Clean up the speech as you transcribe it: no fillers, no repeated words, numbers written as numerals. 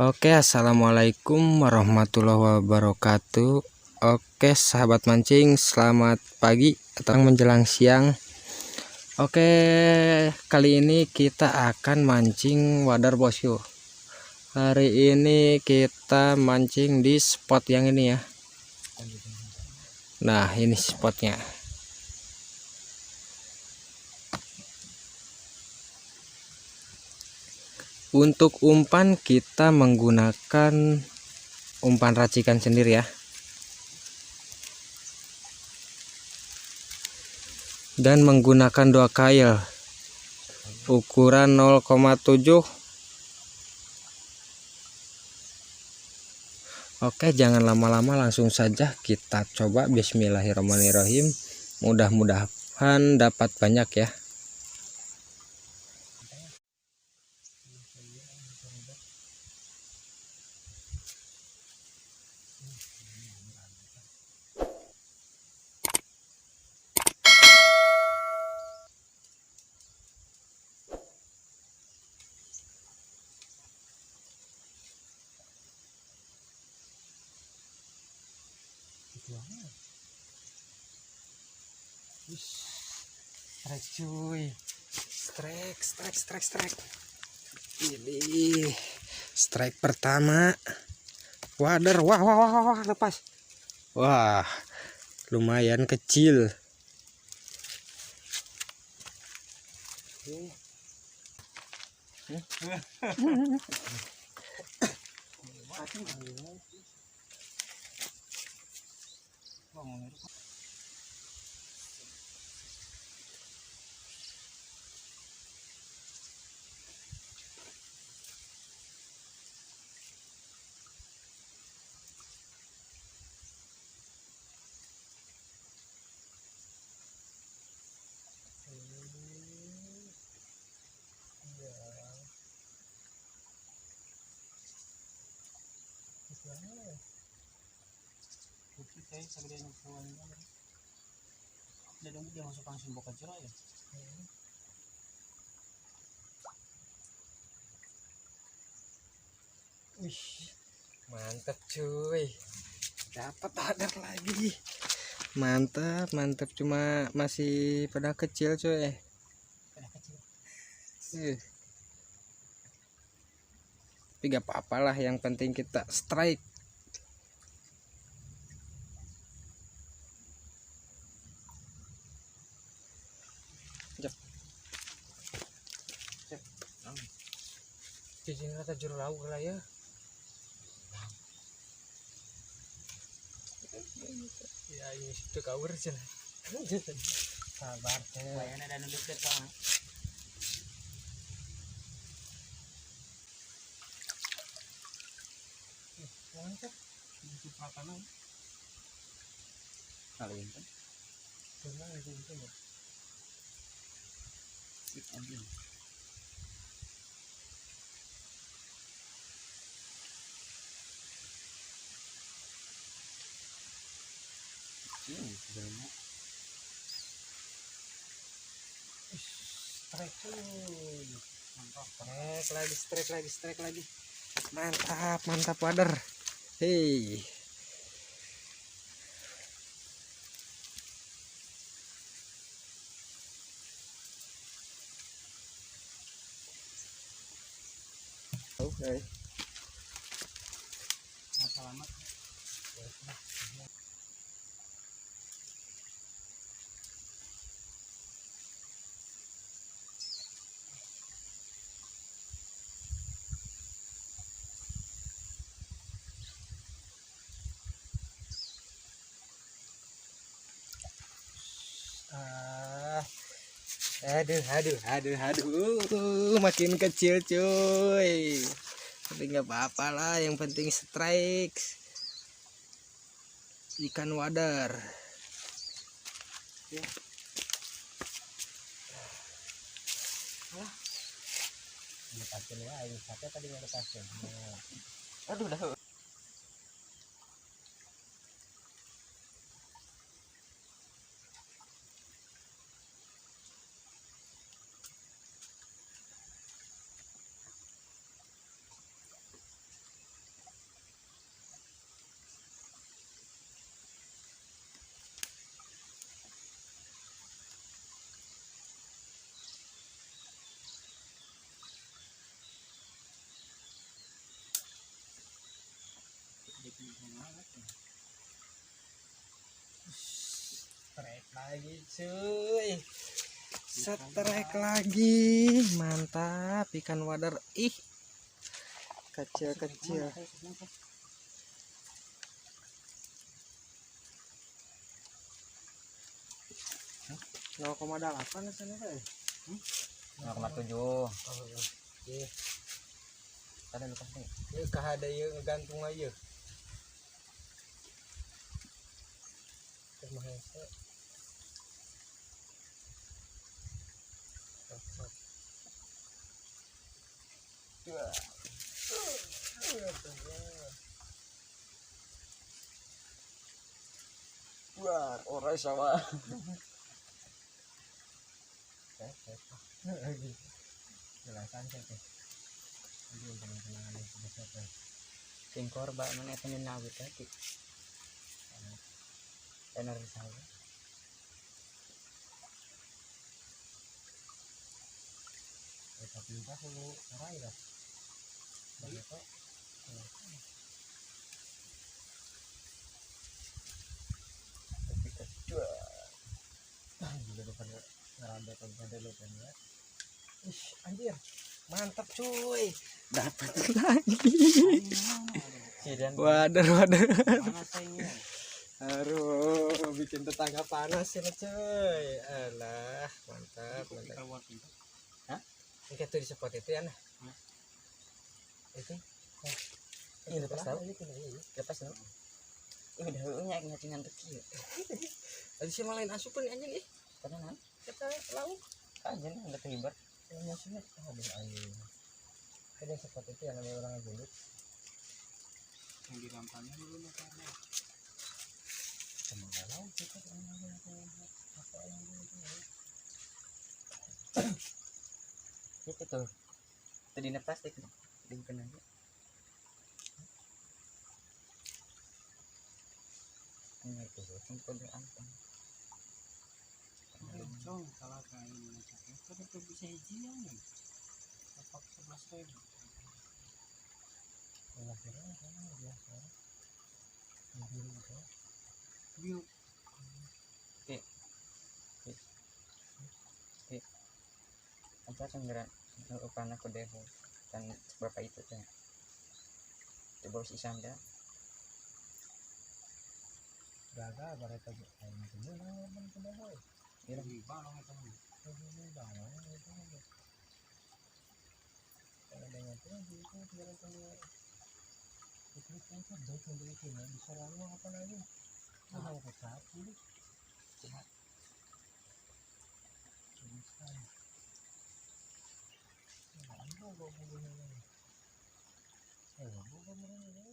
Oke, assalamualaikum warahmatullahi wabarakatuh. Oke, sahabat mancing, selamat pagi atau menjelang siang. Oke, kali ini kita akan mancing wader bosku. Hari ini kita mancing di spot yang ini ya. Nah, ini spotnya. Untuk umpan kita menggunakan umpan racikan sendiri ya. Dan menggunakan 2 kail ukuran 0,7. Oke, jangan lama-lama, langsung saja kita coba. Bismillahirrahmanirrahim. Mudah-mudahan dapat banyak ya. Strike cuy, strike. Ini strike pertama wader. Wah, lepas. Wah, lumayan kecil. Dia masuk langsung buka cerah ya. Wih, mantap cuy, dapat wader lagi. Mantap, cuma masih pada kecil cuy. Tapi gak apa-apalah, yang penting kita strike. Izin kata juru lauk lah ya. Ya ini situ kawur sih. Sabar teh. Bayana dan deket Pak. Mantap. Itu makanan. Kali ini. Benar itu. Ambil. Strike cuy. Mantap. Strike lagi. Mantap wader. Hei. Oke. Selamat. Aduh, makin kecil cuy. Tapi nggak apa-apa lah, yang penting strike. Ikan wader. Ya. Lepasin ya, ini sate tadi nggak lepasin. Aduh dah. Strike lagi cuy, strike lagi, mantap ikan wader. Ih, kecil-kecil. 0,8 sana teh. 0,7. Ieu Ada lukas nih. ieu kahade ieu ngegantung aja. Mah hese. Wah, orang sama. Lagi jelasan teh. Ini tenang-tenang aja besok teh. Tingkor bak mana itu nawit tadi. Enar saya. Tapi entah dulu arai lah. Begitu. Tapi kecil. Juga depan ngerambet pada lu kan ya. Ih, anjir. Mantap cuy. Dapat lagi. Waduh. Mana sayangnya? Aduh, bikin tetangga panas ini cuy. Alah, mantap. Hah? Ini tuh di spot itu ya nah. Itu. Ini lepas tahu. Ini. Lepas tahu. Ini udah heunya nyacingan teki. Tadi sih malain asupan anjing ih. Tenan. Kita lauk. Aja nih udah terlibat. Maksudnya aduh anjing. Ada spot itu yang namanya orang dulu. Yang di rampannya dulu makanya. Sama lauk kita apa yang itu. Itu tuh. Tadi plastik. Dibuka aja. Ini itu kan kode anteng. Cong kalau kayak ini kan itu bisa hijian nih. Apa 11.000. Akhirnya kan biasa. Biru itu. Biu. Oke. Apa senggeran upana kode dan berapa itu teh. Coba si Sanda. Gagal bareta ayo macam mana sudah boy. Ini lebih balong itu. Ini balong itu. Kalau dengan itu jalan keluar. Itu kan sudah kembali ke mana bisa lalu apa lagi? Mau ke kaki. Cuma Bisa. Nah, gua begini. Gua begini.